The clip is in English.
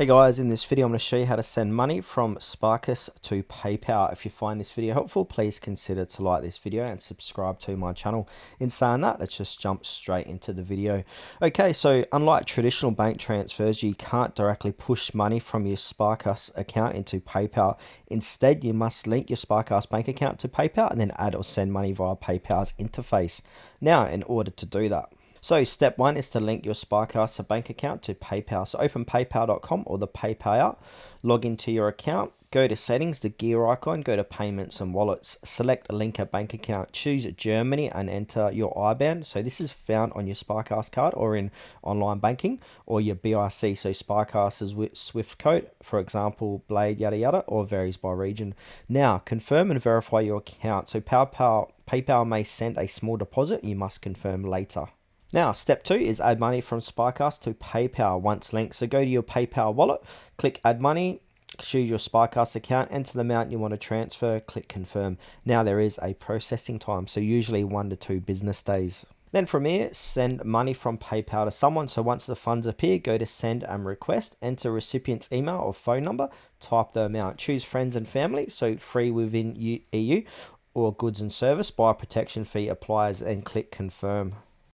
Hey guys, in this video I'm going to show you how to send money from Sparkasse to PayPal. If you find this video helpful, please consider to like this video and subscribe to my channel. In saying that, let's just jump straight into the video. Okay, so unlike traditional bank transfers, you can't directly push money from your Sparkasse account into PayPal. Instead, you must link your Sparkasse bank account to PayPal and then add or send money via PayPal's interface. Now, in order to do that, so step one is to link your Sparkasse bank account to PayPal. So open paypal.com or the PayPal app, log into your account, go to settings, the gear icon, go to payments and wallets, select link a bank account, choose Germany and enter your IBAN. So this is found on your Sparkasse card or in online banking or your BIC. So Sparkasse's Swift code, for example, Blade, yada yada, or varies by region. Now confirm and verify your account. So PayPal may send a small deposit. You must confirm later. Now, step two is add money from Sparkasse to PayPal once linked. So go to your PayPal wallet, click add money, choose your Sparkasse account, enter the amount you want to transfer, click confirm. Now there is a processing time, so usually 1 to 2 business days. Then from here, send money from PayPal to someone. So once the funds appear, go to send and request, enter recipient's email or phone number, type the amount, choose friends and family, so free within EU, or goods and service, buyer protection fee applies, and click confirm.